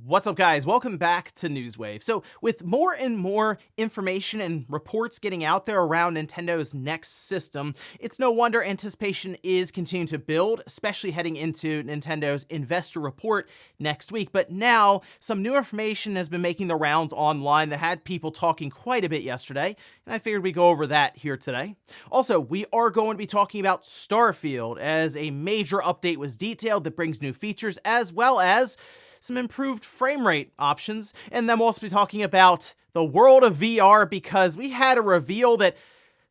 What's up, guys? Welcome back to Newswave. So with more and more information and reports getting out there around Nintendo's next system, it's no wonder anticipation is continuing to build, especially heading into Nintendo's investor report next week. But now some new information has been making the rounds online that had people talking quite a bit yesterday, and I figured we'd go over that here today. Also, we are going to be talking about Starfield, as a major update was detailed that brings new features as well as some improved frame rate options, and then we'll also be talking about the world of VR, because we had a reveal that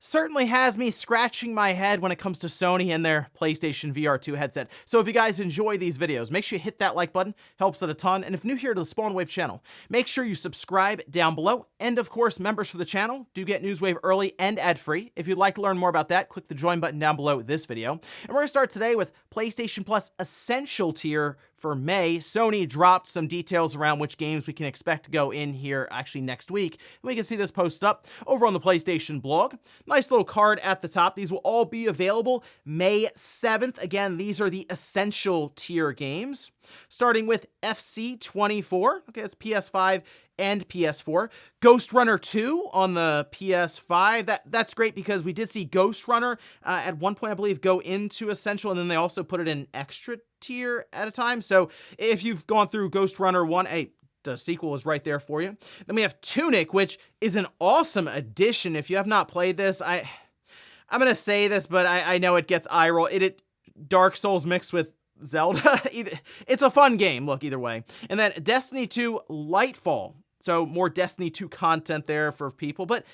certainly has me scratching my head when it comes to Sony and their PlayStation VR 2 headset. So if you guys enjoy these videos, make sure you hit that like button, helps it a ton, and if new here to the SpawnWave channel, make sure you subscribe down below, and of course, members for the channel do get Newswave early and ad-free. If you'd like to learn more about that, click the join button down below this video. And we're going to start today with PlayStation Plus Essential tier for May. Sony dropped some details around which games we can expect to go in here actually next week. And we can see this posted up over on the PlayStation blog. Nice little card at the top. These will all be available May 7th. Again, these are the Essential tier games. Starting with FC24. Okay, that's PS5 and PS4. Ghost Runner 2 on the PS5. That's great because we did see Ghost Runner at one point, I believe, go into Essential, and then they also put it in extra tier at a time. So if you've gone through Ghost Runner 1, hey, the sequel is right there for you. Then we have Tunic, which is an awesome addition. If you have not played this, I'm going to say this, but I know it gets eye roll. Dark Souls mixed with Zelda. It's a fun game, look, either way. And then Destiny 2 Lightfall. So more Destiny 2 content there for people, but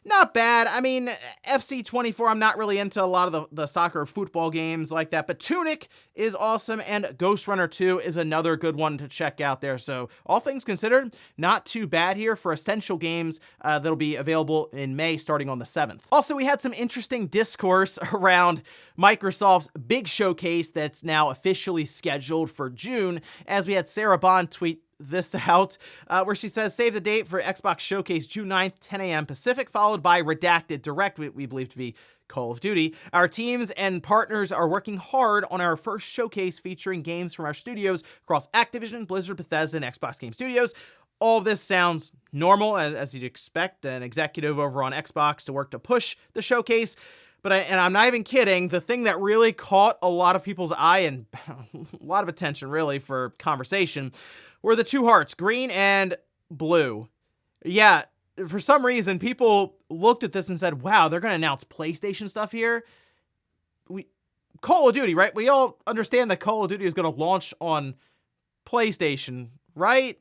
not bad. I mean, FC24, I'm not really into a lot of the soccer or football games like that, but Tunic is awesome, and Ghost Runner 2 is another good one to check out there. So all things considered, not too bad here for Essential games that'll be available in May starting on the 7th. Also, we had some interesting discourse around Microsoft's big showcase that's now officially scheduled for June, as we had Sarah Bond tweet this out, where she says, save the date for Xbox Showcase June 9th, 10 a.m. Pacific, followed by redacted direct, we believe to be Call of Duty. Our teams and partners are working hard on our first showcase featuring games from our studios across Activision, Blizzard, Bethesda, and Xbox Game Studios. All of this sounds normal, as you'd expect an executive over on Xbox to work to push the showcase. But I'm not even kidding, the thing that really caught a lot of people's eye and a lot of attention, really, for conversation were the two hearts, green and blue. Yeah, for some reason, people looked at this and said, wow, they're going to announce PlayStation stuff here. Call of Duty, right? We all understand that Call of Duty is going to launch on PlayStation, right?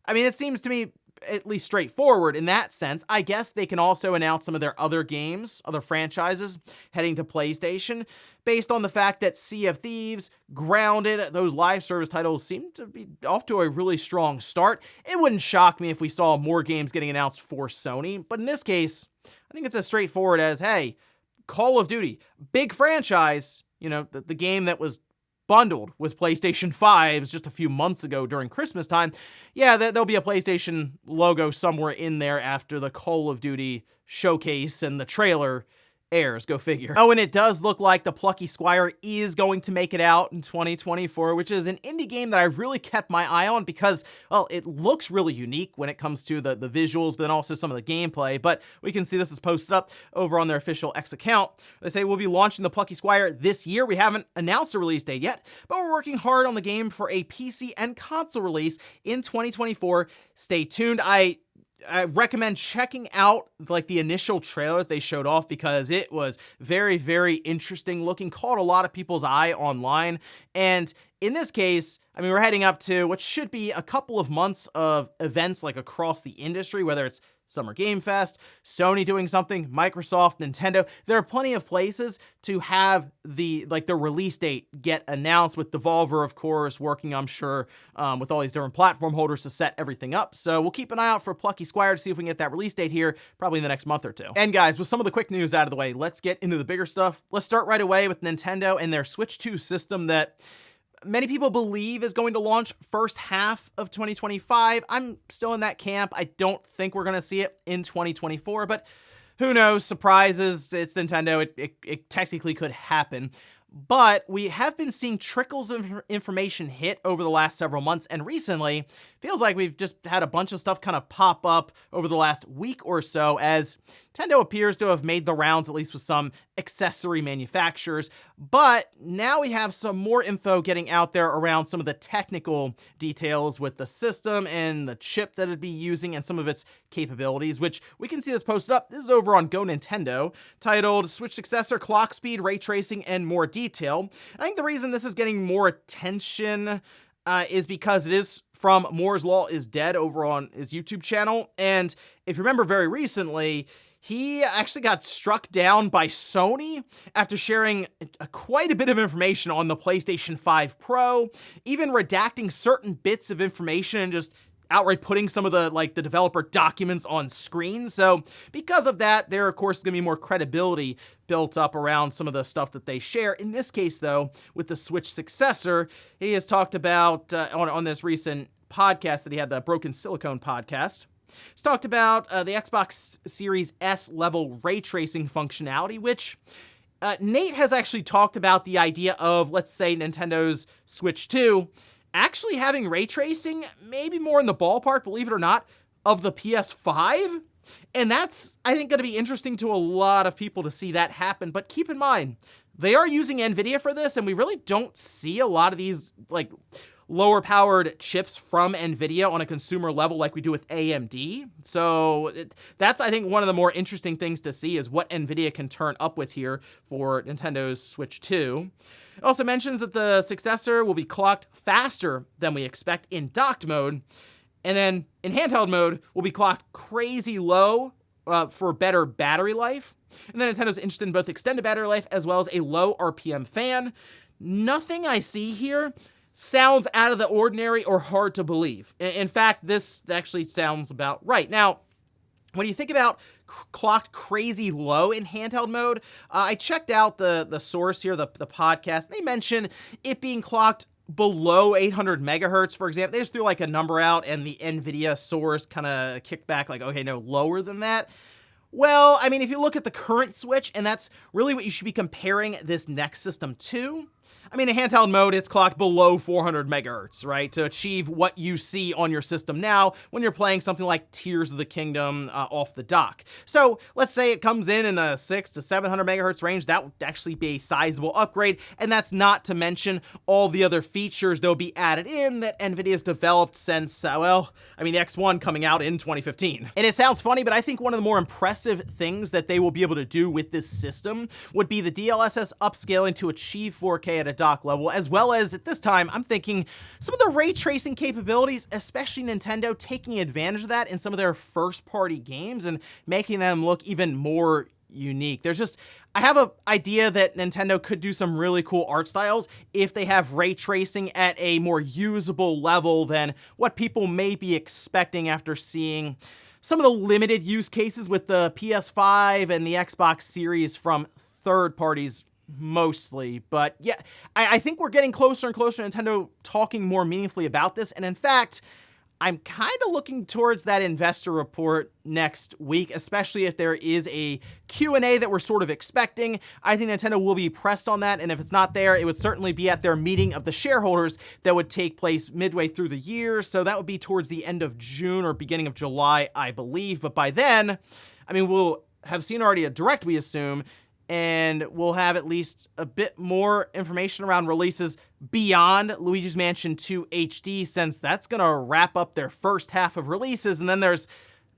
I mean, it seems to me at least straightforward in that sense. I guess they can also announce some of their other games, other franchises heading to PlayStation, based on the fact that Sea of Thieves, Grounded, those live service titles seem to be off to a really strong start. It wouldn't shock me if we saw more games getting announced for Sony, but in this case, I think it's as straightforward as, hey, Call of Duty, big franchise, you know, the game that was bundled with PlayStation 5s just a few months ago during Christmas time. Yeah, there'll be a PlayStation logo somewhere in there after the Call of Duty showcase and the trailer airs, go figure. Oh, and it does look like the Plucky Squire is going to make it out in 2024, which is an indie game that I really kept my eye on because, well, it looks really unique when it comes to the visuals, but then also some of the gameplay. But we can see this is posted up over on their official X account. They say we'll be launching the Plucky Squire this year. We haven't announced a release date yet, but we're working hard on the game for a PC and console release in 2024. Stay tuned. I recommend checking out like the initial trailer that they showed off because it was very, very interesting looking, caught a lot of people's eye online. And in this case, I mean, we're heading up to what should be a couple of months of events like across the industry, whether it's Summer Game Fest, Sony doing something, Microsoft, Nintendo. There are plenty of places to have the release date get announced, with Devolver, of course, working, I'm sure, with all these different platform holders to set everything up. So we'll keep an eye out for Plucky Squire to see if we can get that release date here probably in the next month or two. And guys, with some of the quick news out of the way, let's get into the bigger stuff. Let's start right away with Nintendo and their Switch 2 system that many people believe is going to launch first half of 2025. I'm still in that camp. I don't think we're going to see it in 2024, but who knows? Surprises. It's Nintendo. It technically could happen. but we have been seeing trickles of information hit over the last several months, and recently feels like we've just had a bunch of stuff kind of pop up over the last week or so, as Nintendo appears to have made the rounds, at least with some accessory manufacturers. But now we have some more info getting out there around some of the technical details with the system and the chip that it'd be using and some of its capabilities, which we can see this posted up. This is over on Go Nintendo, titled Switch Successor, Clock Speed, Ray Tracing, and More Detail. I think the reason this is getting more attention is because it is from Moore's Law is Dead over on his YouTube channel. And if you remember very recently, he actually got struck down by Sony after sharing quite a bit of information on the PlayStation 5 Pro, even redacting certain bits of information and just outright putting some of the developer documents on screen. So because of that, there of course is going to be more credibility built up around some of the stuff that they share. In this case though, with the Switch successor, he has talked about on this recent podcast that he had, the Broken Silicone podcast. He's talked about the Xbox Series S level ray tracing functionality, which Nate has actually talked about the idea of, let's say, Nintendo's Switch 2 actually having ray tracing, maybe more in the ballpark, believe it or not, of the PS5. And that's, I think, going to be interesting to a lot of people to see that happen. But keep in mind, they are using NVIDIA for this, and we really don't see a lot of these, lower powered chips from NVIDIA on a consumer level like we do with AMD. So that's, I think, one of the more interesting things to see is what NVIDIA can turn up with here for Nintendo's Switch 2. It also mentions that the successor will be clocked faster than we expect in docked mode, and then in handheld mode will be clocked crazy low for better battery life. And then Nintendo's interested in both extended battery life as well as a low RPM fan. Nothing I see here sounds out of the ordinary or hard to believe. In fact, this actually sounds about right. Now, when you think about clocked crazy low in handheld mode, I checked out the source here, the podcast. They mention it being clocked below 800 megahertz, for example. They just threw a number out, and the NVIDIA source kind of kicked back okay, no, lower than that. Well, I mean, if you look at the current Switch, and that's really what you should be comparing this next system to, I mean, in handheld mode, it's clocked below 400 megahertz, right? To achieve what you see on your system now when you're playing something like Tears of the Kingdom off the dock. So let's say it comes in the 600 to 700 megahertz range. That would actually be a sizable upgrade. And that's not to mention all the other features that will be added in that NVIDIA's developed since, the X1 coming out in 2015. And it sounds funny, but I think one of the more impressive things that they will be able to do with this system would be the DLSS upscaling to achieve 4K at a dock level, as well as, at this time, I'm thinking some of the ray tracing capabilities, especially Nintendo taking advantage of that in some of their first-party games and making them look even more unique. I have an idea that Nintendo could do some really cool art styles if they have ray tracing at a more usable level than what people may be expecting after seeing some of the limited use cases with the PS5 and the Xbox Series from third parties mostly. But yeah, I think we're getting closer and closer to Nintendo talking more meaningfully about this. And in fact, I'm kind of looking towards that investor report next week, especially if there is a Q&A that we're sort of expecting. I think Nintendo will be pressed on that, and if it's not there, it would certainly be at their meeting of the shareholders that would take place midway through the year. So that would be towards the end of June or beginning of July, I believe. But by then, we'll have seen already a direct, we assume, and we'll have at least a bit more information around releases beyond Luigi's Mansion 2 HD, since that's going to wrap up their first half of releases, and then there's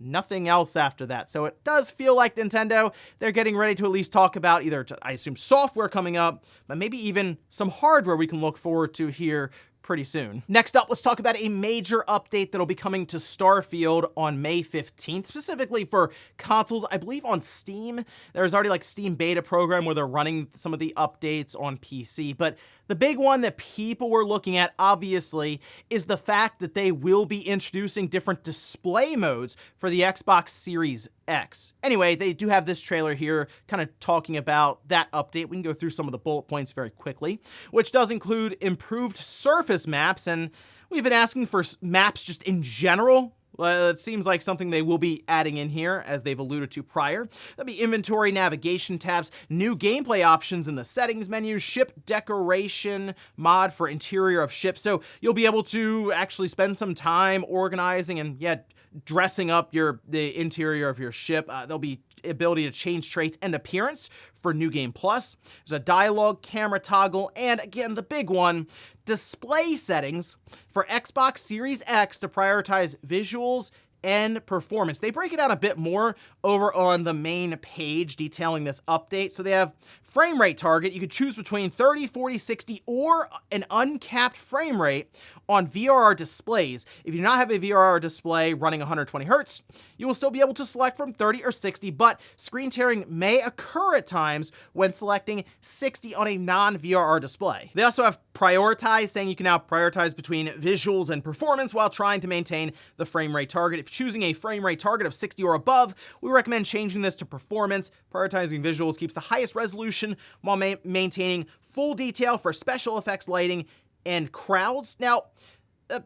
nothing else after that. So it does feel like Nintendo, they're getting ready to at least talk about either, I assume, software coming up, but maybe even some hardware we can look forward to here pretty soon. Next up, let's talk about a major update that'll be coming to Starfield on May 15th, specifically for consoles. I believe on Steam, there's already Steam beta program where they're running some of the updates on PC, but the big one that people were looking at, obviously, is the fact that they will be introducing different display modes for the Xbox Series X. Anyway, they do have this trailer here kind of talking about that update. We can go through some of the bullet points very quickly, which does include improved surface maps, and we've been asking for maps just in general, It seems like something they will be adding in here, as they've alluded to prior. There'll be inventory, navigation tabs, new gameplay options in the settings menu, ship decoration mod for interior of ships. So you'll be able to actually spend some time organizing and, dressing up the interior of your ship. There'll be ability to change traits and appearance for New Game Plus. There's a dialogue, camera toggle, and again, the big one, display settings for Xbox Series X to prioritize visuals and performance. They break it out a bit more over on the main page detailing this update. So they have frame rate target. You could choose between 30, 40, 60, or an uncapped frame rate on VRR displays. If you do not have a VRR display running 120 Hz, you will still be able to select from 30 or 60, but screen tearing may occur at times when selecting 60 on a non-VRR display. They also have prioritize, saying you can now prioritize between visuals and performance while trying to maintain the frame rate target. If choosing a frame rate target of 60 or above, we recommend changing this to performance. Prioritizing visuals keeps the highest resolution while maintaining full detail for special effects, lighting, and crowds. Now,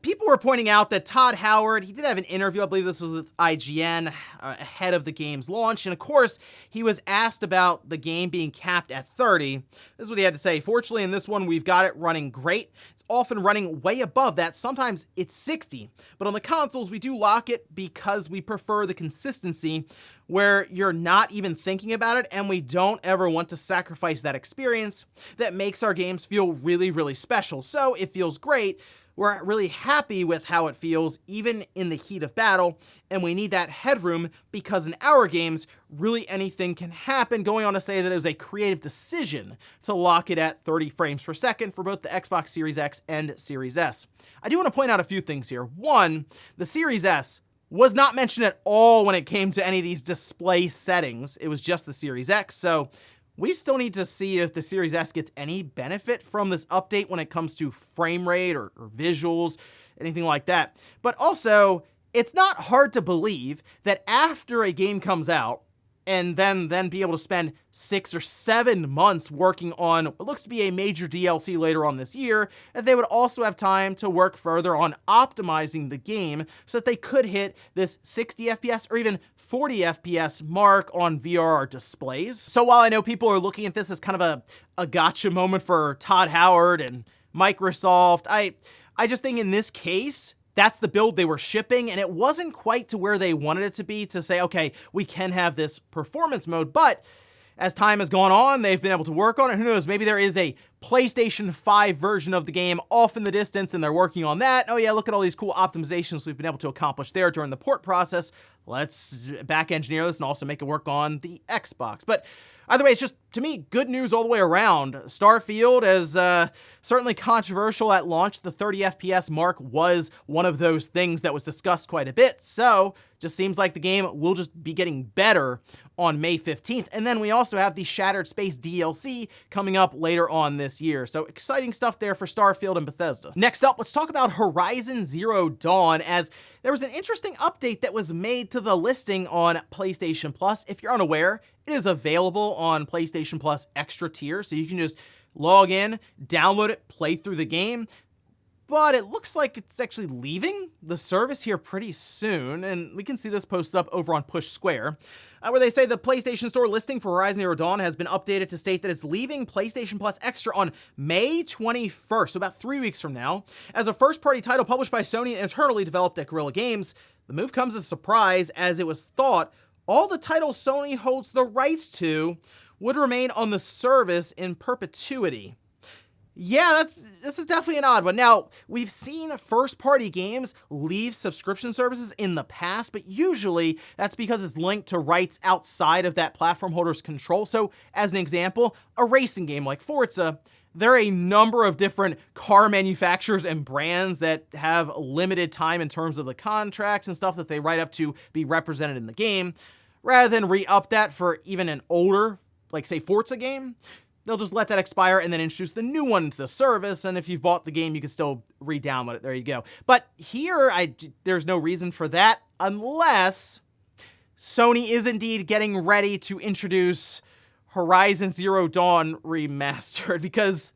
people were pointing out that Todd Howard, he did have an interview, I believe this was with IGN, ahead of the game's launch, and of course, he was asked about the game being capped at 30. This is what he had to say. Fortunately, in this one, we've got it running great. It's often running way above that. Sometimes it's 60, but on the consoles, we do lock it because we prefer the consistency where you're not even thinking about it, and we don't ever want to sacrifice that experience that makes our games feel really, really special. So it feels great. We're really happy with how it feels, even in the heat of battle, and we need that headroom because in our games, really anything can happen, going on to say that it was a creative decision to lock it at 30 frames per second for both the Xbox Series X and Series S. I do want to point out a few things here. One, the Series S was not mentioned at all when it came to any of these display settings. It was just the Series X, so we still need to see if the Series S gets any benefit from this update when it comes to frame rate or visuals, anything like that. But also, it's not hard to believe that after a game comes out, and then be able to spend 6 or 7 months working on what looks to be a major DLC later on this year, that they would also have time to work further on optimizing the game so that they could hit this 60 FPS or even 40 FPS mark on VRR displays. So while I know people are looking at this as kind of a gotcha moment for Todd Howard and Microsoft, I just think in this case, that's the build they were shipping, and it wasn't quite to where they wanted it to be to say, okay, we can have this performance mode, but as time has gone on, they've been able to work on it. Who knows, maybe there is a PlayStation 5 version of the game off in the distance and they're working on that. Oh yeah, look at all these cool optimizations we've been able to accomplish there during the port process. Let's back engineer this and also make it work on the Xbox. But either way, it's just, to me, good news all the way around. Starfield is certainly controversial at launch. The 30 FPS mark was one of those things that was discussed quite a bit. So just seems like the game will just be getting better on May 15th. And then we also have the Shattered Space DLC coming up later on this year. So exciting stuff there for Starfield and Bethesda. Next up, let's talk about Horizon Zero Dawn, as there was an interesting update that was made to the listing on PlayStation Plus. If you're unaware, it is available on PlayStation Plus Extra tier, so you can just log in, download it, play through the game. But it looks like it's actually leaving the service here pretty soon, and we can see this posted up over on Push Square, where they say the PlayStation Store listing for Horizon Zero Dawn has been updated to state that it's leaving PlayStation Plus Extra on May 21st, so about 3 weeks from now. As a first-party title published by Sony and internally developed at Guerrilla Games, the move comes as a surprise, as it was thought all the titles Sony holds the rights to would remain on the service in perpetuity. Yeah, this is definitely an odd one. Now, we've seen first-party games leave subscription services in the past, but usually that's because it's linked to rights outside of that platform holder's control. So, as an example, a racing game like Forza, there are a number of different car manufacturers and brands that have limited time in terms of the contracts and stuff that they write up to be represented in the game. Rather than re-up that for even an older, like say Forza game, they'll just let that expire and then introduce the new one to the service, and if you've bought the game, you can still re-download it. There you go. But here, there's no reason for that unless Sony is indeed getting ready to introduce Horizon Zero Dawn Remastered, because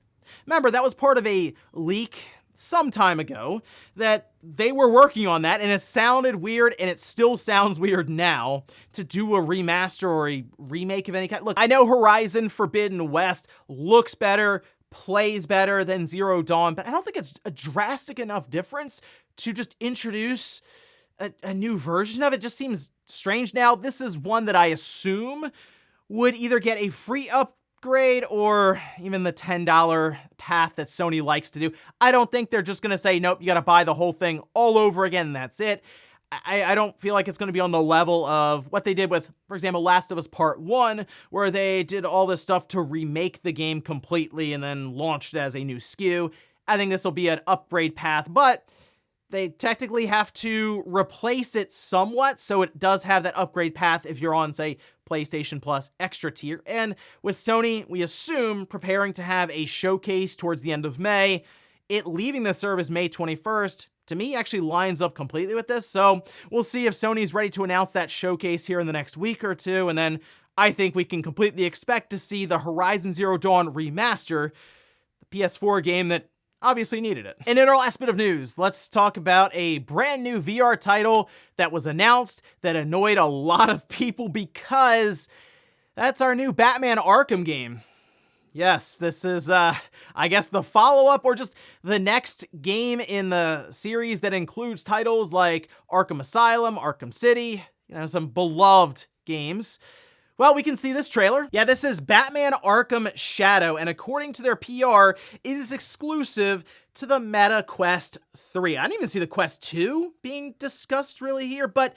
remember, that was part of a leak some time ago that they were working on that, and it sounded weird, and it still sounds weird now to do a remaster or a remake of any kind. Look, I know Horizon Forbidden West looks better, plays better than Zero Dawn, but I don't think it's a drastic enough difference to just introduce a new version of it. Just seems strange. Now, this is one that I assume would either get a free upgrade or even the $10 path that Sony likes to do. I don't think they're just going to say, nope, you got to buy the whole thing all over again, and that's it. I don't feel like it's going to be on the level of what they did with, for example, Last of Us Part 1, where they did all this stuff to remake the game completely and then launched it as a new SKU. I think this will be an upgrade path, but they technically have to replace it somewhat, so it does have that upgrade path if you're on, say, PlayStation Plus Extra tier. And with Sony, we assume preparing to have a showcase towards the end of May, it leaving the service May 21st, to me, actually lines up completely with this. So we'll see if Sony's ready to announce that showcase here in the next week or two, and then I think we can completely expect to see the Horizon Zero Dawn remaster, the PS4 game that obviously needed it. And in our last bit of news, let's talk about a brand new VR title that was announced that annoyed a lot of people because that's our new Batman Arkham game. Yes, this is, I guess, the follow-up or just the next game in the series that includes titles like Arkham Asylum, Arkham City, some beloved games. Well, we can see this trailer. Yeah, this is Batman Arkham Shadow, and according to their PR, it is exclusive to the Meta Quest 3. I didn't even see the Quest 2 being discussed really here, but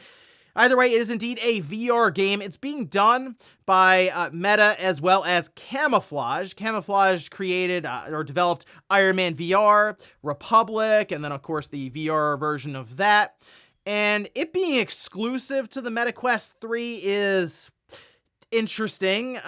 either way, it is indeed a VR game. It's being done by Meta as well as Camouflage. Camouflage created or developed Iron Man VR, Republic, and then, of course, the VR version of that. And it being exclusive to the Meta Quest 3 is interesting.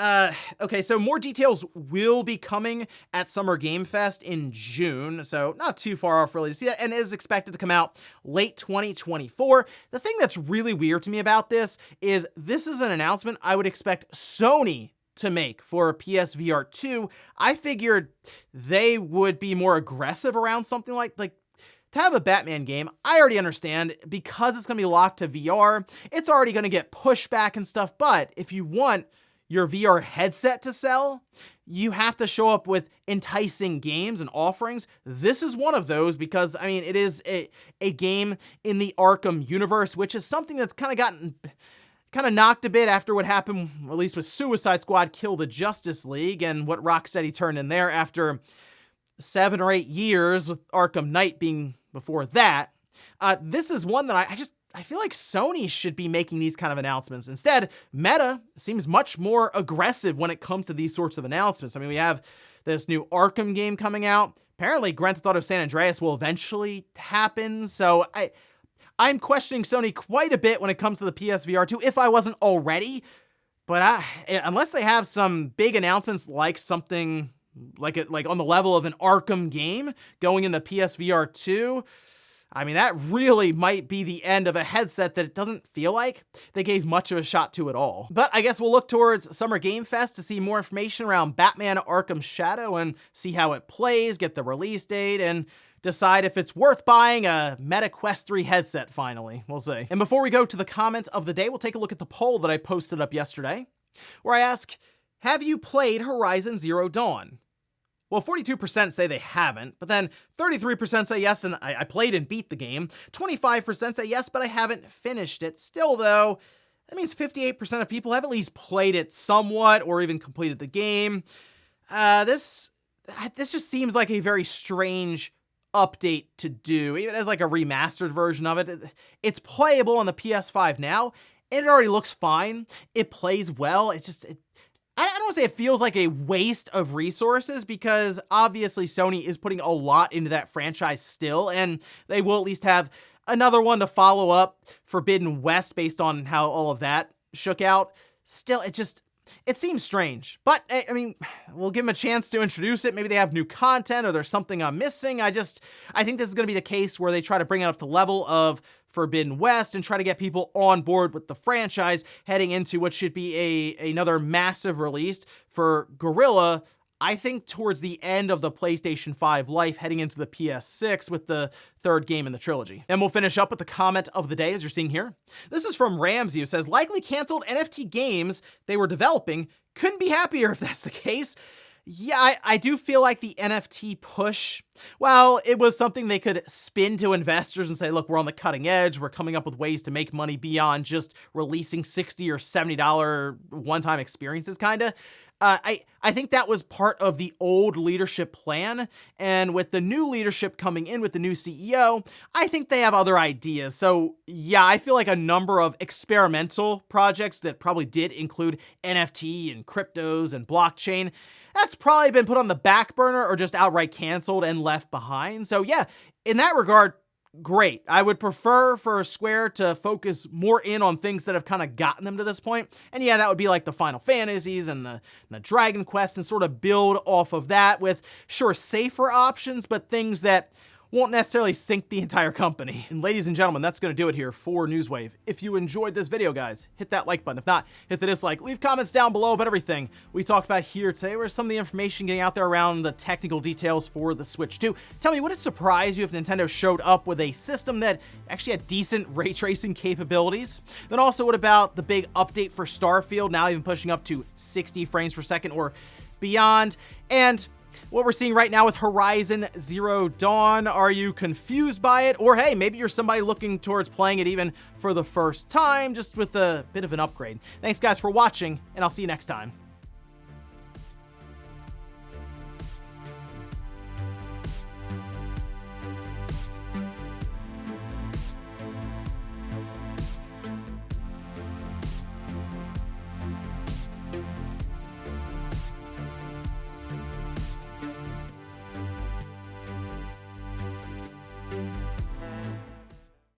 Okay, so more details will be coming at Summer Game Fest in June, so not too far off really to see that, and it is expected to come out late 2024. The thing that's really weird to me about this is an announcement I would expect Sony to make for PSVR 2. I figured they would be more aggressive around something like to have a Batman game. I already understand because it's going to be locked to VR, it's already going to get pushback and stuff, but if you want your VR headset to sell, you have to show up with enticing games and offerings. This is one of those because, I mean, it is a game in the Arkham universe, which is something that's kind of knocked a bit after what happened, at least with Suicide Squad Kill the Justice League and what Rocksteady turned in there after 7 or 8 years, with Arkham Knight being before that. This is one that I feel like Sony should be making these kind of announcements. Instead, Meta seems much more aggressive when it comes to these sorts of announcements. I mean, we have this new Arkham game coming out. Apparently, Grand Theft Auto San Andreas will eventually happen. So I'm questioning Sony quite a bit when it comes to the PSVR 2, if I wasn't already. But unless they have some big announcements like something like on the level of an Arkham game going in the PSVR 2, I mean, that really might be the end of a headset that it doesn't feel like they gave much of a shot to at all. But I guess we'll look towards Summer Game Fest to see more information around Batman Arkham Shadow and see how it plays, get the release date, and decide if it's worth buying a Meta Quest 3 headset finally. We'll see. And before we go to the comment of the day, we'll take a look at the poll that I posted up yesterday, where I ask, have you played Horizon Zero Dawn? Well, 42% say they haven't, but then 33% say yes, and I played and beat the game. 25% say yes, but I haven't finished it. Still, though, that means 58% of people have at least played it somewhat or even completed the game. This just seems like a very strange update to do, even as like a remastered version of it. It's playable on the PS5 now, and it already looks fine. It plays well. It's just... I don't want to say it feels like a waste of resources because obviously Sony is putting a lot into that franchise still, and they will at least have another one to follow up, Forbidden West, based on how all of that shook out. Still, it seems strange, but I mean, we'll give them a chance to introduce it. Maybe they have new content or there's something I'm missing. I think this is going to be the case where they try to bring it up to the level of Forbidden West and try to get people on board with the franchise heading into what should be another massive release for Guerrilla I think towards the end of the PlayStation 5 life, heading into the PS6 with the third game in the trilogy. And we'll finish up with the comment of the day, as you're seeing here. This is from Ramsey, who says, likely canceled NFT games they were developing. Couldn't be happier if that's the case. Yeah, I do feel like the NFT push, well, it was something they could spin to investors and say, look, we're on the cutting edge. We're coming up with ways to make money beyond just releasing $60 or $70 one-time experiences, kind of. I think that was part of the old leadership plan, and with the new leadership coming in with the new CEO, I think they have other ideas. So yeah, I feel like a number of experimental projects that probably did include NFT and cryptos and blockchain, that's probably been put on the back burner or just outright canceled and left behind. So yeah, in that regard, great. I would prefer for Square to focus more in on things that have kind of gotten them to this point. And yeah, that would be like the Final Fantasies and the Dragon Quest, and sort of build off of that with, sure, safer options, but things that won't necessarily sink the entire company. And ladies and gentlemen, that's going to do it here for Newswave. If you enjoyed this video, guys, hit that like button. If not, hit the dislike. Leave comments down below about everything we talked about here today, where some of the information getting out there around the technical details for the Switch 2. Tell me, would it surprise you if Nintendo showed up with a system that actually had decent ray tracing capabilities? Then also, what about the big update for Starfield, now even pushing up to 60 frames per second or beyond? And what we're seeing right now with Horizon Zero Dawn, are you confused by it? Or hey, maybe you're somebody looking towards playing it even for the first time, just with a bit of an upgrade. Thanks guys for watching, and I'll see you next time.